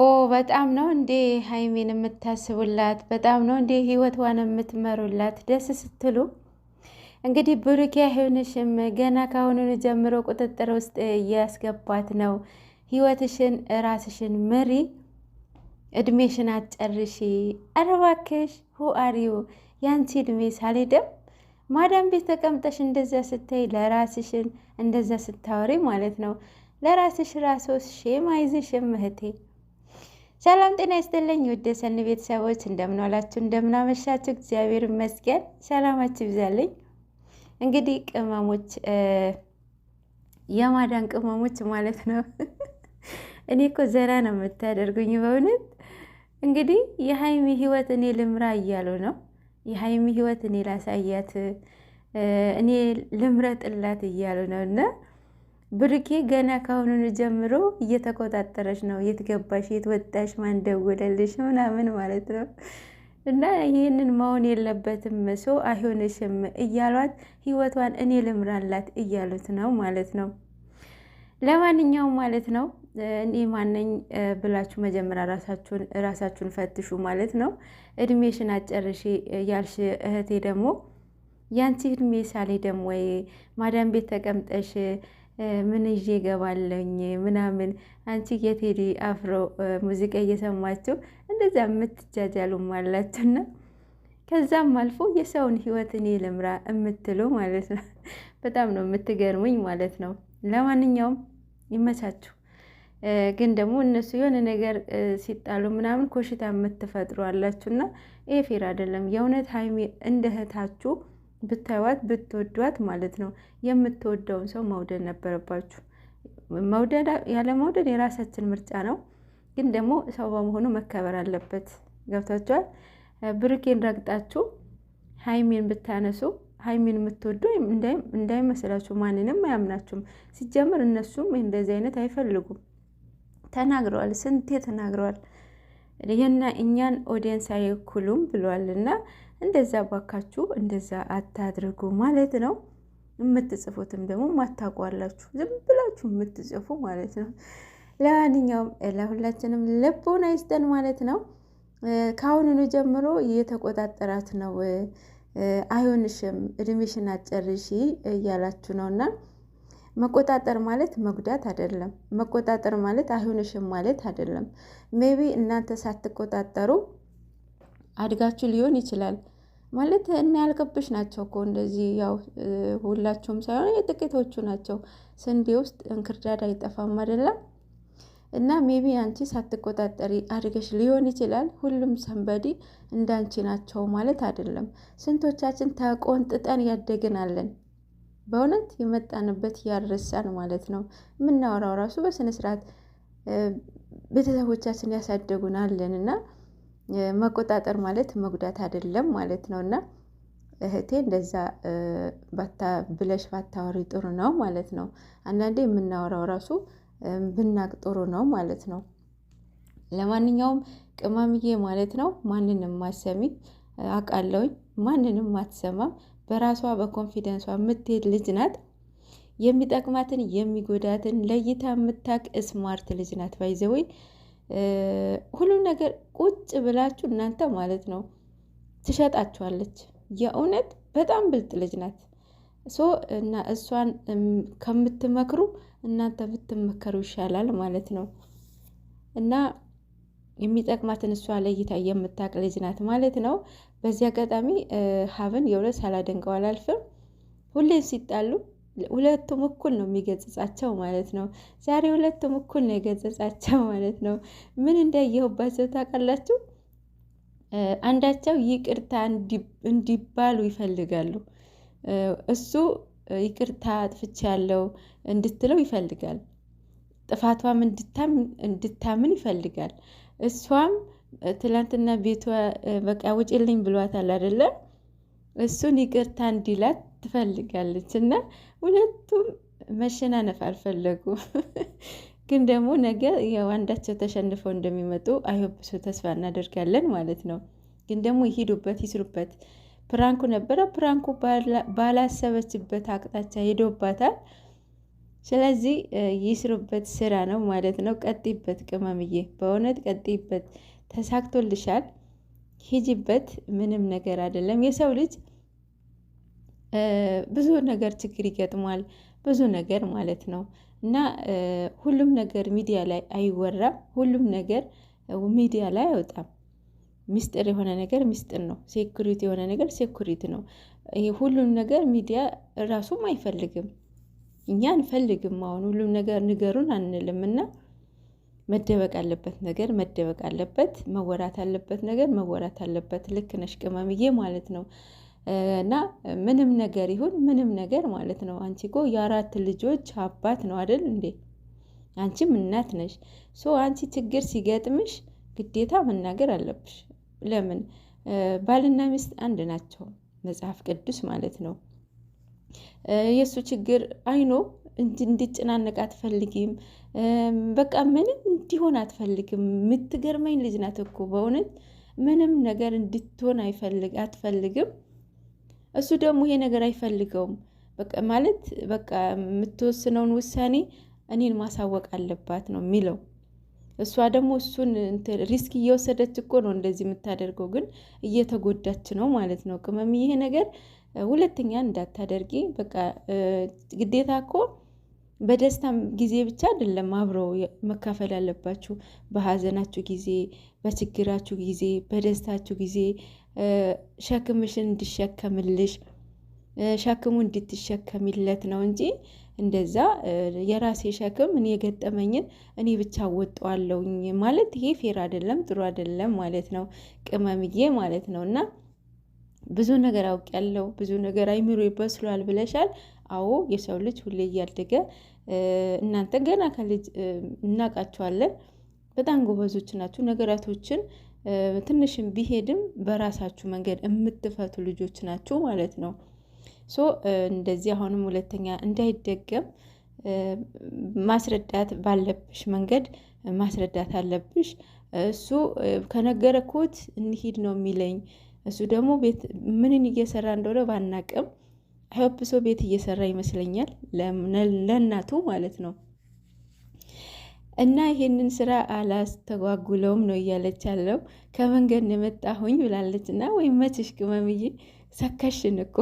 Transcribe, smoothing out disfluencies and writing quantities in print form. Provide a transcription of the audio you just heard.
ኦ በጣም ነው እንዴ ሀይሚን የምታስቡላት? በጣም ነው እንዴ ህይወቷን የምትመሩላት? ደስ ስትሉ እንግዲህ ብሩኬ አይሆንሽም ገና ካሁኑን ጀምሮ ቁጥጥር ውስጥ እያስገባት ነው። ህይወትሽን ራስሽን ምሪ፣ እድሜሽን አትጨርሺ። ኧረ እባክሽ ሁ አሪዩ ያንቺ እድሜ ሳልሄድም ማዳም ቤት ተቀምጠሽ እንደዛ ስታይ ለራስሽን እንደዛ ስታወሪ ማለት ነው። ለራስሽ ራስሽ ሼም አይዝሽም እህቴ። ሰላም ጤና ይስጥልኝ ውድ ሰኒ ቤተሰቦች፣ እንደምን ዋላችሁ እንደምን አመሻችሁ? እግዚአብሔር ይመስገን ሰላማችሁ ይብዛልኝ። እንግዲህ ቅመሞች፣ የማዳን ቅመሞች ማለት ነው። እኔ እኮ ዘና ነው የምታደርጉኝ በእውነት። እንግዲህ የሀይሚ ህይወት እኔ ልምራ እያሉ ነው። የሀይሚ ህይወት እኔ ላሳያት፣ እኔ ልምረጥላት እያሉ ነው። እና ብሩኬ ገና ካሁኑን ጀምሮ እየተቆጣጠረች ነው። የት ገባሽ፣ የት ወጣሽ፣ ማን ደወለልሽ ምናምን ማለት ነው። እና ይህንን መሆን የለበትም ሰው አይሆንሽም እያሏት ህይወቷን እኔ ልምራላት እያሉት ነው ማለት ነው። ለማንኛውም ማለት ነው እኔ ማነኝ ብላችሁ መጀመሪያ ራሳችሁን ፈትሹ ማለት ነው። እድሜሽን አጨርሺ ያልሽ እህቴ ደግሞ ያንቺ እድሜ ሳሌ ደግሞ ወይ ማዳም ቤት ተቀምጠሽ ምን ይዤ እገባለኝ ምናምን አንቺ የቴዲ አፍሮ ሙዚቃ እየሰማችሁ እንደዛ የምትጃጃሉም አላችሁና ከዛም አልፎ የሰውን ህይወት እኔ ልምራ የምትሉ ማለት ነው። በጣም ነው የምትገርሙኝ ማለት ነው። ለማንኛውም ይመቻችሁ። ግን ደግሞ እነሱ የሆነ ነገር ሲጣሉ ምናምን ኮሽታ የምትፈጥሩ አላችሁና ይሄ ፌር አይደለም። የእውነት ሀይሚ እንደ እህታችሁ ብታዩት ብትወዷት ማለት ነው። የምትወደውን ሰው መውደድ ነበረባችሁ። መውደድ ያለ መውደድ የራሳችን ምርጫ ነው። ግን ደግሞ ሰው በመሆኑ መከበር አለበት። ገብታችኋል? ብሩኬን ረግጣችሁ ሀይሚን ብታነሱ ሀይሚን የምትወዱ እንዳይመስላችሁ፣ ማንንም አያምናችሁም። ሲጀምር እነሱም እንደዚህ አይነት አይፈልጉም። ተናግረዋል፣ ስንቴ ተናግረዋል። ይህና እኛን ኦዲየንስ አይኩሉም ብለዋል። እና እንደዛ ባካችሁ እንደዛ አታድርጉ ማለት ነው። የምትጽፉትም ደግሞ ማታቋላችሁ ዝም ብላችሁ የምትጽፉ ማለት ነው። ለማንኛውም ለሁላችንም ልቦና ይስጠን ማለት ነው። ከአሁኑኑ ጀምሮ እየተቆጣጠራት ነው። አይሆንሽም እድሜሽን አጨርሺ እያላችሁ ነው። እና መቆጣጠር ማለት መጉዳት አይደለም። መቆጣጠር ማለት አይሆንሽም ማለት አይደለም። ሜቢ እናንተ ሳትቆጣጠሩ አድጋችሁ ሊሆን ይችላል ማለት እና ያልቅብሽ ናቸው እኮ እንደዚህ። ያው ሁላችሁም ሳይሆን የጥቂቶቹ ናቸው። ስንዴ ውስጥ እንክርዳድ አይጠፋም አይደለም። እና ሜቢ አንቺ ሳትቆጣጠሪ አድገሽ ሊሆን ይችላል። ሁሉም ሰንበዲ እንዳንቺ ናቸው ማለት አይደለም። ስንቶቻችን ተቆንጥጠን ያደግናለን። በእውነት የመጣንበት ያረሳን ማለት ነው። የምናወራው ራሱ በስነ ስርዓት ቤተሰቦቻችን ያሳደጉናለን። እና መቆጣጠር ማለት መጉዳት አይደለም ማለት ነው። እና እህቴ እንደዛ ብለሽ ባታወሪ ጥሩ ነው ማለት ነው። አንዳንዴ የምናወራው ራሱ ብናቅ ጥሩ ነው ማለት ነው። ለማንኛውም ቅመምዬ ማለት ነው ማንንም ማሰሚ አውቃለሁኝ። ማንንም አትሰማም። በራሷ በኮንፊደንሷ የምትሄድ ልጅ ናት። የሚጠቅማትን የሚጎዳትን ለይታ የምታቅ ስማርት ልጅ ናት። ባይዘወይ ሁሉም ነገር ቁጭ ብላችሁ እናንተ ማለት ነው ትሸጣችኋለች። የእውነት በጣም ብልጥ ልጅ ናት። እና እሷን ከምትመክሩ እናንተ ብትመከሩ ይሻላል ማለት ነው። እና የሚጠቅማትን እሷ ለይታ የምታቅ ልጅ ናት ማለት ነው። በዚህ አጋጣሚ ሀብን የእውነት ሳላደንቀው አላልፍም። ሁሌም ሲጣሉ ሁለቱም እኩል ነው የሚገጽጻቸው ማለት ነው። ዛሬ ሁለቱም እኩል ነው የገጸጻቸው ማለት ነው። ምን እንዳየሁባቸው ታውቃላችሁ? አንዳቸው ይቅርታ እንዲባሉ ይፈልጋሉ። እሱ ይቅርታ አጥፍቻለሁ እንድትለው ይፈልጋል። ጥፋቷም እንድታምን ይፈልጋል። እሷም ትላንትና ቤቷ በቃ ውጭልኝ ብሏታል አይደለ? እሱን ይቅርታ እንዲላት ትፈልጋለች። እና ሁለቱም መሸናነፍ አልፈለጉም። ግን ደግሞ ነገ ያው አንዳቸው ተሸንፈው እንደሚመጡ አይወብሱ ተስፋ እናደርጋለን ማለት ነው። ግን ደግሞ ይሄዱበት ይስሩበት። ፕራንኩ ነበረ። ፕራንኩ ባላሰበችበት አቅጣጫ ሄዶባታል። ስለዚህ ይስሩበት ስራ ነው ማለት ነው። ቀጥይበት ቅመምዬ፣ በእውነት ቀጥይበት። ተሳክቶልሻል፣ ሂጂበት። ምንም ነገር አይደለም። የሰው ልጅ ብዙ ነገር ችግር ይገጥሟል፣ ብዙ ነገር ማለት ነው። እና ሁሉም ነገር ሚዲያ ላይ አይወራም፣ ሁሉም ነገር ሚዲያ ላይ አይወጣም። ሚስጥር የሆነ ነገር ሚስጥር ነው፣ ሴኩሪቲ የሆነ ነገር ሴኩሪቲ ነው። ይሄ ሁሉም ነገር ሚዲያ ራሱም አይፈልግም፣ እኛ አንፈልግም። አሁን ሁሉም ነገር ንገሩን አንልም። እና መደበቅ አለበት ነገር መደበቅ አለበት፣ መወራት አለበት ነገር መወራት አለበት። ልክ ነሽ ቅመምዬ ማለት ነው። እና ምንም ነገር ይሁን ምንም ነገር ማለት ነው። አንቺ እኮ የአራት ልጆች አባት ነው አይደል እንዴ? አንቺም እናት ነሽ። ሶ አንቺ ችግር ሲገጥምሽ ግዴታ መናገር አለብሽ። ለምን? ባልና ሚስት አንድ ናቸው፣ መጽሐፍ ቅዱስ ማለት ነው። የእሱ ችግር አይኖ እንዲጨናነቅ አትፈልጊም። በቃ ምንም እንዲሆን አትፈልግም። የምትገርመኝ ልጅ ናት እኮ በእውነት ምንም ነገር እንድትሆን አትፈልግም። እሱ ደግሞ ይሄ ነገር አይፈልገውም። በቃ ማለት በቃ የምትወስነውን ውሳኔ እኔን ማሳወቅ አለባት ነው የሚለው። እሷ ደግሞ እሱን ሪስክ እየወሰደች እኮ ነው እንደዚህ የምታደርገው፣ ግን እየተጎዳች ነው ማለት ነው። ቅመም ይሄ ነገር ሁለተኛ እንዳታደርጊ። በቃ ግዴታ እኮ በደስታ ጊዜ ብቻ አይደለም አብረው መካፈል ያለባችሁ። በሀዘናችሁ ጊዜ፣ በችግራችሁ ጊዜ፣ በደስታችሁ ጊዜ ሸክምሽን እንዲሸከምልሽ ሸክሙ እንድትሸከሚለት ነው እንጂ እንደዛ የራሴ ሸክም እኔ የገጠመኝን እኔ ብቻ ወጣዋለሁኝ ማለት ይሄ ፌር አይደለም፣ ጥሩ አይደለም ማለት ነው ቅመምዬ ማለት ነው። እና ብዙ ነገር አውቄያለሁ፣ ብዙ ነገር አይምሮ ይበስሏል ብለሻል። አዎ የሰው ልጅ ሁሌ እያደገ እናንተ ገና ከልጅ እናውቃቸዋለን። በጣም ጎበዞች ናችሁ። ነገራቶችን ትንሽም ቢሄድም በራሳችሁ መንገድ የምትፈቱ ልጆች ናችሁ ማለት ነው። ሶ እንደዚህ አሁንም ሁለተኛ እንዳይደገም ማስረዳት ባለብሽ መንገድ ማስረዳት አለብሽ። እሱ ከነገረኩት እንሂድ ነው የሚለኝ። እሱ ደግሞ ቤት ምንን እየሰራ እንደሆነ ባናቅም አይወብሶ ቤት እየሰራ ይመስለኛል ለእናቱ ማለት ነው። እና ይሄንን ስራ አላስተጓጉለውም ነው እያለች ያለው። ከመንገድ የመጣሁኝ ብላለች። እና ወይም መችሽ ቅመምዬ ሰከሽን እኮ